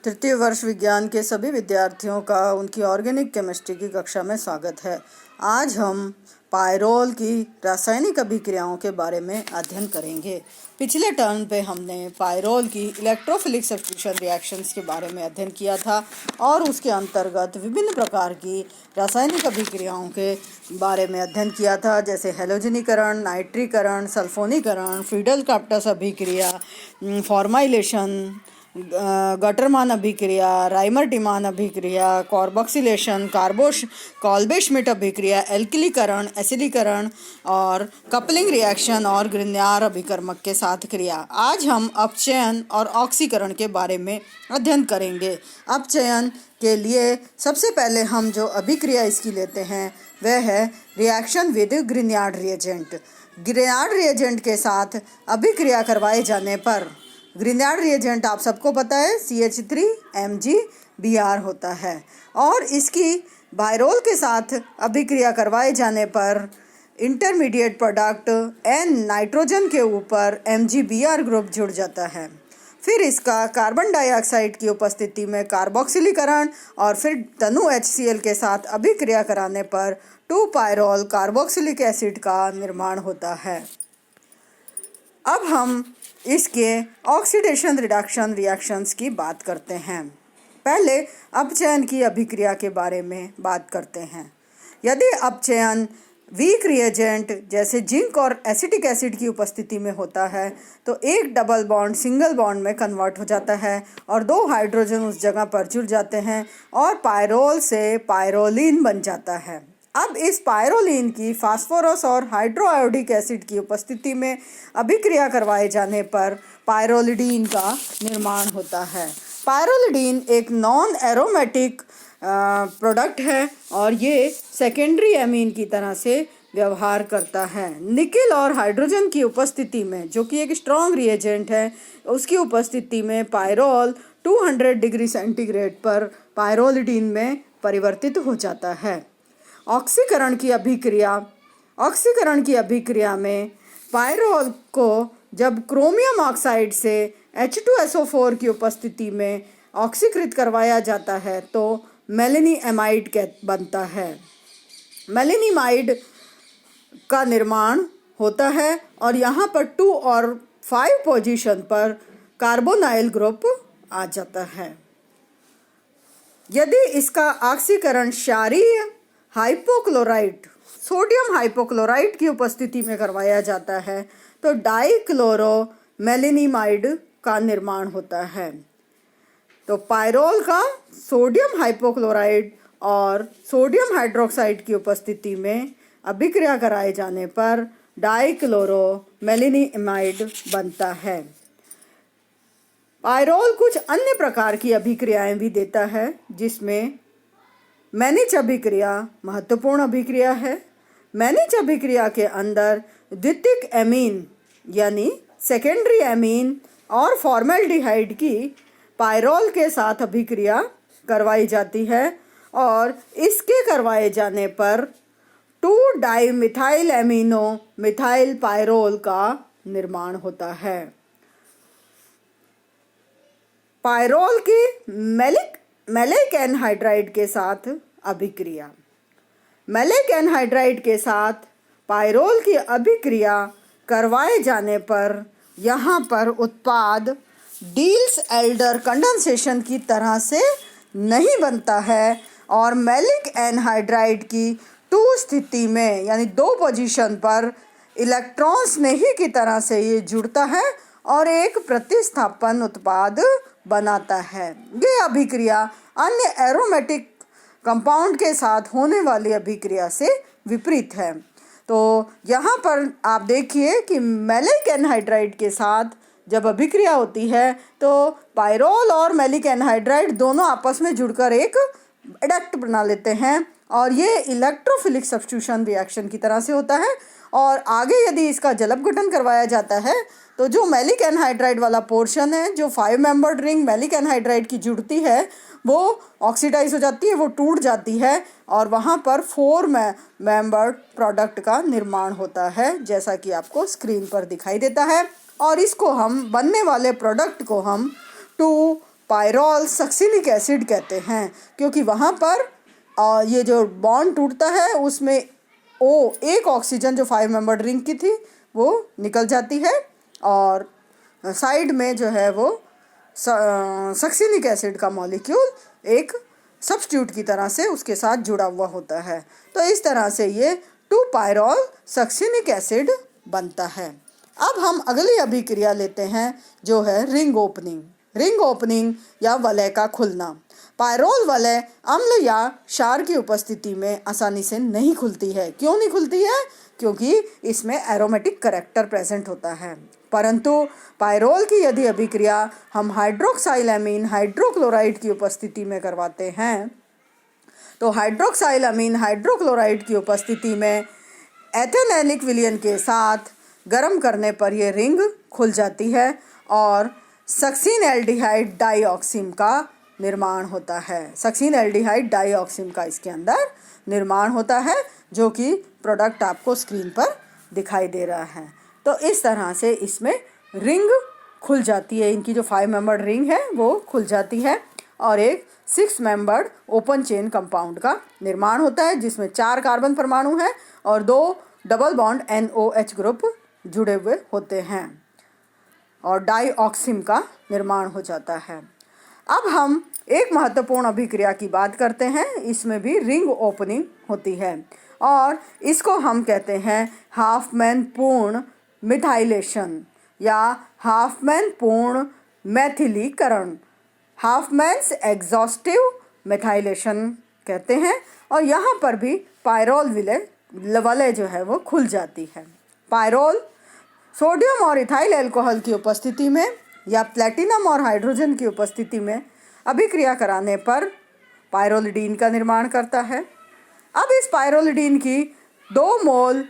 तृतीय वर्ष विज्ञान के सभी विद्यार्थियों का उनकी ऑर्गेनिक केमिस्ट्री की कक्षा में स्वागत है। आज हम पायरोल की रासायनिक अभिक्रियाओं के बारे में अध्ययन करेंगे। पिछले टर्म पे हमने पायरोल की इलेक्ट्रोफिलिक सब्स्टिट्यूशन रिएक्शंस के बारे में अध्ययन किया था और उसके अंतर्गत विभिन्न प्रकार की रासायनिक अभिक्रियाओं के बारे में अध्ययन किया था, जैसे हैलोजनीकरण, नाइट्रीकरण, सल्फोनीकरण, फ्रीडल-काप्टस अभिक्रिया, फॉर्माइलेशन, गटरमान अभिक्रिया, राइमर-टिमान अभिक्रिया, कार्बोक्सिलेशन, कॉल्बे-श्मिट अभिक्रिया, एल्किलीकरण, एसिडीकरण और कपलिंग रिएक्शन और ग्रिग्नार्ड अभिकर्मक के साथ क्रिया। आज हम अपचयन और ऑक्सीकरण के बारे में अध्ययन करेंगे। अपचयन के लिए सबसे पहले हम जो अभिक्रिया इसकी लेते हैं वह है reaction with Grignard reagent. Grignard reagent के साथ अभिक्रिया करवाए जाने पर ग्रिग्नार्ड रिएजेंट आप सबको पता है CH3MgBr होता है और इसकी पायरोल के साथ अभिक्रिया करवाए जाने पर इंटरमीडिएट प्रोडक्ट N नाइट्रोजन के ऊपर MgBr ग्रुप जुड़ जाता है। फिर इसका कार्बन डाइऑक्साइड की उपस्थिति में कार्बोक्सिलीकरण और फिर तनु HCl के साथ अभिक्रिया कराने पर 2-पायरोल कार्बोक्सिलिक एसिड का निर्माण होता है। अब हम इसके ऑक्सीडेशन रिडक्शन रिएक्शंस की बात करते हैं। पहले अपचयन की अभिक्रिया के बारे में बात करते हैं। यदि अपचयन वीक रिएजेंट जैसे जिंक और एसिटिक एसिड की उपस्थिति में होता है तो एक डबल बॉन्ड सिंगल बॉन्ड में कन्वर्ट हो जाता है और 2 हाइड्रोजन उस जगह पर जुड़ जाते हैं और पायरोल से पायरोलीन बन जाता है। अब इस पायरोलीन की फास्फोरस और हाइड्रोआयोडिक एसिड की उपस्थिति में अभिक्रिया करवाए जाने पर पायरोलिडीन का निर्माण होता है। पायरोलिडीन एक नॉन एरोमेटिक प्रोडक्ट है और ये सेकेंडरी एमीन की तरह से व्यवहार करता है। निकेल और हाइड्रोजन की उपस्थिति में, जो कि एक स्ट्रॉन्ग रिएजेंट है, उसकी उपस्थिति में पायरोल 200 डिग्री सेंटीग्रेड पर पायरोलिडीन में परिवर्तित हो जाता है। ऑक्सीकरण की अभिक्रिया में पायरोल को जब क्रोमियम ऑक्साइड से H2SO4 की उपस्थिति में ऑक्सीकृत करवाया जाता है तो मेलेनिएमाइड बनता है। मेलेनिमाइड का निर्माण होता है और यहाँ पर 2 और 5 पोजीशन पर कार्बोनाइल ग्रुप आ जाता है। यदि इसका ऑक्सीकरण क्षारीय हाइपोक्लोराइट सोडियम हाइपोक्लोराइट की उपस्थिति में करवाया जाता है तो डाइक्लोरोमेलेनिमाइड का निर्माण होता है। तो पायरोल का सोडियम हाइपोक्लोराइट और सोडियम हाइड्रोक्साइड की उपस्थिति में अभिक्रिया कराए जाने पर डाइक्लोरोमेलेनिमाइड बनता है। पायरोल कुछ अन्य प्रकार की अभिक्रियाएं भी देता है, जिसमें मैनिच अभिक्रिया महत्वपूर्ण अभिक्रिया है। मैनिच अभिक्रिया के अंदर द्वितीयक एमीन यानी सेकेंडरी एमीन और फॉर्मेल्डिहाइड की पायरोल के साथ अभिक्रिया करवाई जाती है और इसके करवाए जाने पर 2-डाइमिथाइल एमिनो मिथाइल पायरोल का निर्माण होता है। पायरोल की मैलिक एनहाइड्राइड के साथ अभिक्रिया। मैलिक एनहाइड्राइड के साथ पायरोल की अभिक्रिया करवाए जाने पर यहाँ पर उत्पाद डील्स एल्डर कंडेंसेशन की तरह से नहीं बनता है और मैलिक एनहाइड्राइड की 2 स्थिति में यानी 2 पोजीशन पर इलेक्ट्रॉन्स नहीं की तरह से ये जुड़ता है और एक प्रतिस्थापन उत्पाद बनाता है। ये अभिक्रिया अन्य एरोमेटिक कंपाउंड के साथ होने वाली अभिक्रिया से विपरीत है। तो यहाँ पर आप देखिए कि मैलिक एनहाइड्राइड के साथ जब अभिक्रिया होती है तो पायरोल और मैलिक एनहाइड्राइड दोनों आपस में जुड़कर एक एडक्ट बना लेते हैं और ये इलेक्ट्रोफिलिक सब्स्टिट्यूशन रिएक्शन की तरह से होता है। और आगे यदि इसका जलपघटन करवाया जाता है तो जो मैलिक एनहाइड्राइड वाला पोर्शन है, जो 5 मेंबर्ड रिंग मैलिक एनहाइड्राइड की जुड़ती है, वो ऑक्सीडाइज हो जाती है, वो टूट जाती है और वहाँ पर 4 मेंबर्ड प्रोडक्ट का निर्माण होता है, जैसा कि आपको स्क्रीन पर दिखाई देता है। और इसको हम बनने वाले प्रोडक्ट को हम 2 पायरोल सक्सिनिक एसिड कहते हैं, क्योंकि वहाँ पर ये जो बॉन्ड टूटता है उसमें एक ऑक्सीजन जो 5 मेंबर रिंग की थी वो निकल जाती है और साइड में जो है वो सक्सिनिक एसिड का मॉलिक्यूल एक सब्स्टिट्यूट की तरह से उसके साथ जुड़ा हुआ होता है। तो इस तरह से ये 2-पायरोल सक्सिनिक एसिड बनता है। अब हम अगली अभिक्रिया लेते हैं जो है रिंग ओपनिंग। रिंग ओपनिंग या वलय का खुलना। पायरोल वलय अम्ल या क्षार की उपस्थिति में आसानी से नहीं खुलती है। क्यों नहीं खुलती है? क्योंकि इसमें एरोमेटिक करैक्टर प्रेजेंट होता है। परंतु पायरोल की यदि अभिक्रिया हम हाइड्रोक्साइलएमीन हाइड्रोक्लोराइड की उपस्थिति में करवाते हैं तो हाइड्रोक्साइलएमीन हाइड्रोक्लोराइड की उपस्थिति में एथेनैलिक विलयन के साथ गर्म करने पर यह रिंग खुल जाती है और सक्सिन एल्डिहाइड डाइऑक्सिम का निर्माण होता है। सक्सिन एल्डिहाइड डाइऑक्सिम का इसके अंदर निर्माण होता है, जो कि प्रोडक्ट आपको स्क्रीन पर दिखाई दे रहा है। तो इस तरह से इसमें रिंग खुल जाती है। इनकी जो 5 मेंबर्ड रिंग है वो खुल जाती है और एक 6 मेंबर्ड ओपन चेन कंपाउंड का निर्माण होता है, जिसमें 4 कार्बन परमाणु हैं और 2 डबल बॉन्ड NOH ग्रुप जुड़े हुए होते हैं और डाइऑक्सिम का निर्माण हो जाता है। अब हम एक महत्वपूर्ण अभिक्रिया की बात करते हैं। इसमें भी रिंग ओपनिंग होती है और इसको हम कहते हैं हाफमैन पूर्ण मिथाइलेशन या हाफमैन पूर्ण मैथिलीकरण, हाफमैन्स एग्जॉस्टिव मिथाइलेशन कहते हैं। और यहाँ पर भी पायरोल वलय जो है वो खुल जाती है। पायरोल सोडियम और इथाइल अल्कोहल की उपस्थिति में या प्लेटिनम और हाइड्रोजन की उपस्थिति में अभिक्रिया कराने पर पायरोलिडीन का निर्माण करता है। अब इस पायरोलिडीन की 2 मोल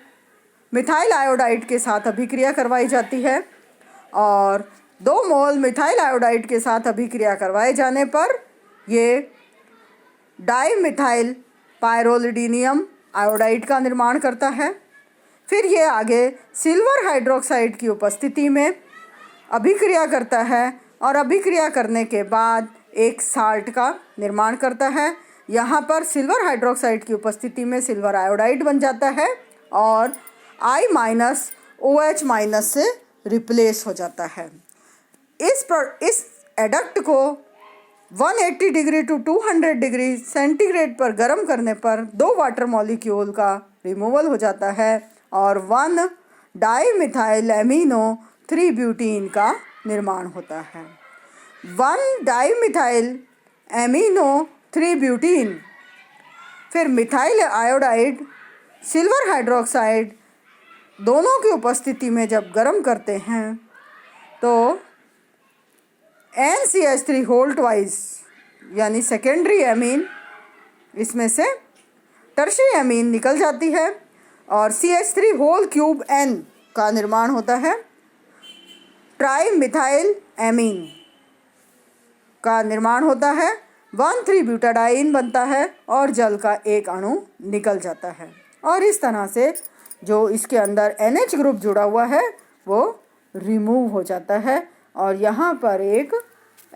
मिथाइल आयोडाइड के साथ अभिक्रिया करवाई जाती है और 2 मोल मिथाइल आयोडाइड के साथ अभिक्रिया करवाए जाने पर ये डाईमिथाइल पायरोलिडीनियम आयोडाइड का निर्माण करता है। फिर ये आगे सिल्वर हाइड्रोक्साइड की उपस्थिति में अभिक्रिया करता है और अभिक्रिया करने के बाद एक साल्ट का निर्माण करता है। यहाँ पर सिल्वर हाइड्रोक्साइड की उपस्थिति में सिल्वर आयोडाइड बन जाता है और I-OH- से रिप्लेस हो जाता है। इस एडक्ट को 180 डिग्री टू 200 डिग्री सेंटीग्रेड पर गर्म करने पर 2 वाटर मॉलिक्यूल का रिमूवल हो जाता है और 1 डाईमिथाइल एमिनो 3 ब्यूटीन का निर्माण होता है। 1 डाईमिथाइल एमिनो 3 ब्यूटीन फिर मिथाइल आयोडाइड सिल्वर हाइड्रोक्साइड दोनों की उपस्थिति में जब गर्म करते हैं तो NCH3 होल ट्वाइस यानी सेकेंडरी एमीन इसमें से टर्शियरी एमीन निकल जाती है और CH3 होल क्यूब N का निर्माण होता है। ट्राई मिथाइल एमीन का निर्माण होता है, 1,3-ब्यूटाडाइन बनता है और जल का एक अणु निकल जाता है और इस तरह से जो इसके अंदर NH ग्रुप जुड़ा हुआ है वो रिमूव हो जाता है और यहाँ पर एक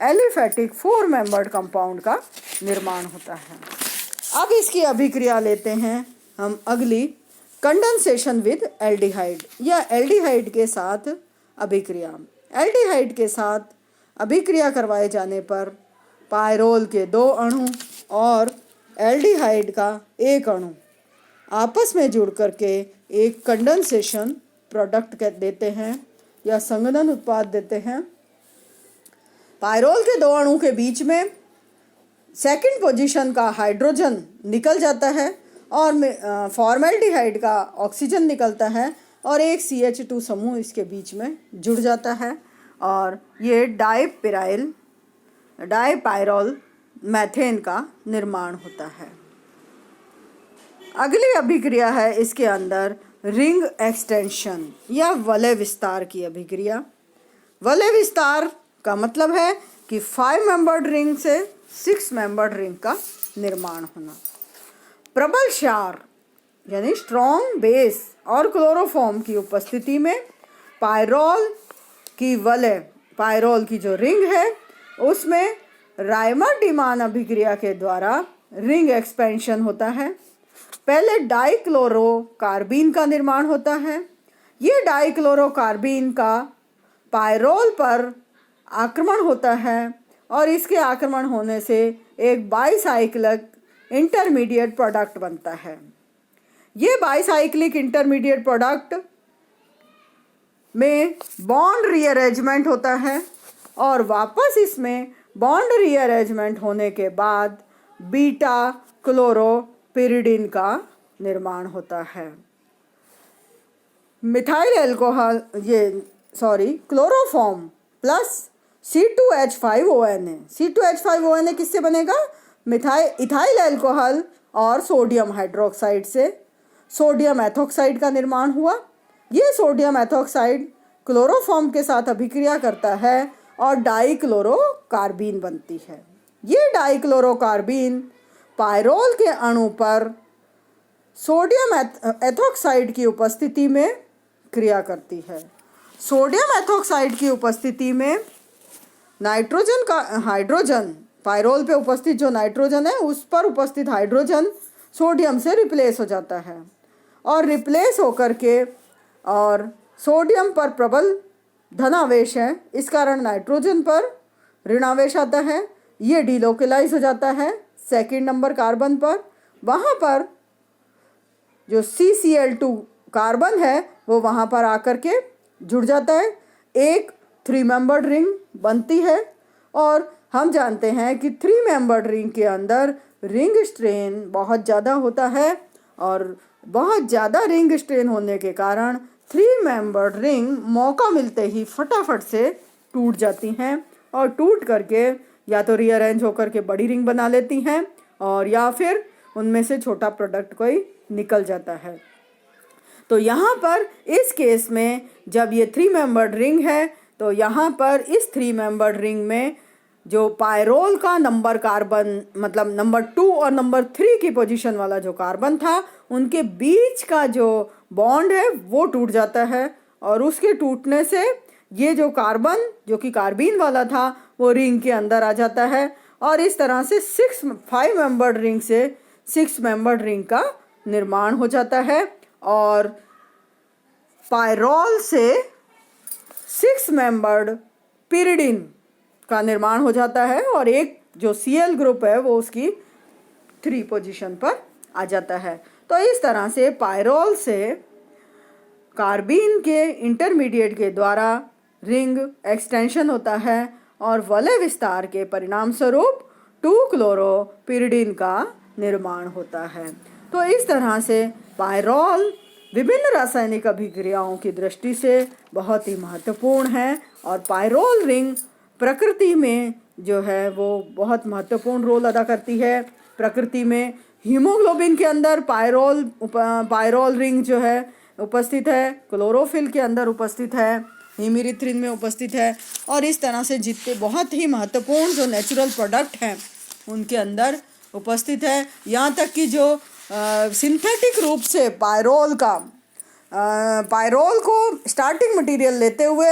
एलिफेटिक 4 मेंबर्ड कंपाउंड का निर्माण होता है। अब इसकी अभिक्रिया लेते हैं हम अगली कंडेंसेशन विद एल्डिहाइड या एल्डिहाइड के साथ अभिक्रिया। एल्डिहाइड के साथ अभिक्रिया करवाए जाने पर पायरोल के 2 अणु और एल्डिहाइड का 1 अणु आपस में जुड़ करके एक कंडेंसेशन प्रोडक्ट देते हैं या संघनन उत्पाद देते हैं। पायरोल के 2 अणु के बीच में सेकंड पोजीशन का हाइड्रोजन निकल जाता है और फॉर्मेल्डिहाइड का ऑक्सीजन निकलता है और एक CH2 समूह इसके बीच में जुड़ जाता है और ये डाईपायरोल मैथेन का निर्माण होता है। अगली अभिक्रिया है इसके अंदर रिंग एक्सटेंशन या वलय विस्तार की अभिक्रिया। वलय विस्तार का मतलब है कि 5 मेंबर्ड रिंग से 6 मेंबर्ड रिंग का निर्माण होना। प्रबल क्षार यानी स्ट्रॉन्ग बेस और क्लोरोफॉर्म की उपस्थिति में पायरोल की जो रिंग है उसमें रायमंड डीमान अभिक्रिया के द्वारा रिंग एक्सपेंशन होता है। पहले डाइक्लोरोकार्बीन का निर्माण होता है। ये डाइक्लोरोकार्बीन का पायरोल पर आक्रमण होता है और इसके आक्रमण होने से एक बाईसाइक्लिक इंटरमीडिएट प्रोडक्ट बनता है। ये बाईसाइक्लिक इंटरमीडिएट प्रोडक्ट में बॉन्ड रीअरेंजमेंट होता है और वापस इसमें बॉन्ड रीअरेंजमेंट होने के बाद बीटा क्लोरोपिरिडिन का निर्माण होता है। Methyl alcohol chloroform plus C2H5ONA। C2H5ONA किससे बनेगा? इथाइल अल्कोहल और सोडियम हाइड्रोक्साइड से सोडियम एथोक्साइड का निर्माण हुआ। ये सोडियम एथोक्साइड क्लोरोफॉर्म के साथ अभिक्रिया करता है और डाइक्लोरोकार्बीन बनती है। ये डाइक्लोरोकार्बीन पायरोल के अणु पर सोडियम एथोक्साइड की उपस्थिति में क्रिया करती है। सोडियम एथोक्साइड की उपस्थिति में हाइड्रोजन पायरोल पे उपस्थित जो नाइट्रोजन है उस पर उपस्थित हाइड्रोजन सोडियम से रिप्लेस हो जाता है और रिप्लेस होकर के और सोडियम पर प्रबल धनावेश है, इस कारण नाइट्रोजन पर ऋणावेश आता है। ये डिलोकलाइज हो जाता है सेकंड नंबर कार्बन पर। वहाँ पर जो CCl2 कार्बन है वो वहाँ पर आकर के जुड़ जाता है, एक 3 मेंबर्ड रिंग बनती है। और हम जानते हैं कि 3 मेंबर्ड रिंग के अंदर रिंग स्ट्रेन बहुत ज़्यादा होता है और बहुत ज़्यादा रिंग स्ट्रेन होने के कारण 3 मेंबर्ड रिंग मौका मिलते ही फटाफट से टूट जाती हैं और टूट करके या तो रीअरेंज होकर के बड़ी रिंग बना लेती हैं और या फिर उनमें से छोटा प्रोडक्ट कोई निकल जाता है। तो यहाँ पर इस केस में जब ये 3 मेंबर्ड रिंग है तो यहाँ पर इस 3 मेंबर्ड रिंग में जो पायरोल का नंबर कार्बन मतलब नंबर 2 और नंबर 3 की पोजीशन वाला जो कार्बन था उनके बीच का जो बॉन्ड है वो टूट जाता है और उसके टूटने से ये जो कार्बन जो कि कार्बीन वाला था वो रिंग के अंदर आ जाता है और इस तरह से 5 मेंबर्ड रिंग से 6 मेंबर्ड रिंग का निर्माण हो जाता है और पायरोल से 6 मेंबर्ड पिरिडिन का निर्माण हो जाता है और एक जो Cl ग्रुप है वो उसकी 3 पोजीशन पर आ जाता है। तो इस तरह से पायरोल से कार्बीन के इंटरमीडिएट के द्वारा रिंग एक्सटेंशन होता है और वलय विस्तार के परिणाम स्वरूप 2-क्लोरोपिरिडिन का निर्माण होता है। तो इस तरह से पायरोल विभिन्न रासायनिक अभिक्रियाओं की दृष्टि से बहुत ही महत्वपूर्ण है और पायरोल रिंग प्रकृति में जो है वो बहुत महत्वपूर्ण रोल अदा करती है। प्रकृति में हीमोग्लोबिन के अंदर पायरोल रिंग जो है उपस्थित है, क्लोरोफिल के अंदर उपस्थित है, हेमिरिथ्रिन में उपस्थित है और इस तरह से जितने बहुत ही महत्वपूर्ण जो नेचुरल प्रोडक्ट हैं उनके अंदर उपस्थित है। यहाँ तक कि जो सिंथेटिक रूप से पायरोल को स्टार्टिंग मटेरियल लेते हुए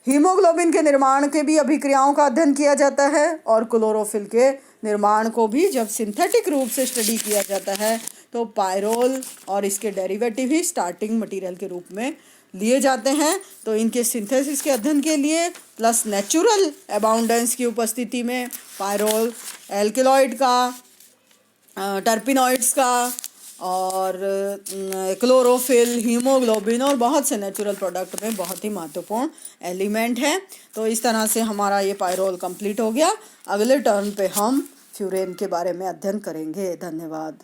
हीमोग्लोबिन के निर्माण के भी अभिक्रियाओं का अध्ययन किया जाता है और क्लोरोफिल के निर्माण को भी जब सिंथेटिक रूप से स्टडी किया जाता है तो पायरोल और इसके डेरिवेटिव ही स्टार्टिंग मटेरियल के रूप में लिए जाते हैं। तो इनके सिंथेसिस के अध्ययन के लिए प्लस नेचुरल अबाउंडेंस की उपस्थिति में पायरोल एल्केलॉइड का, टर्पिनॉइड्स का और क्लोरोफिल, हीमोग्लोबिन और बहुत से नेचुरल प्रोडक्ट में बहुत ही महत्वपूर्ण एलिमेंट है। तो इस तरह से हमारा ये पायरोल कंप्लीट हो गया। अगले टर्न पे हम फ्यूरेन के बारे में अध्ययन करेंगे। धन्यवाद।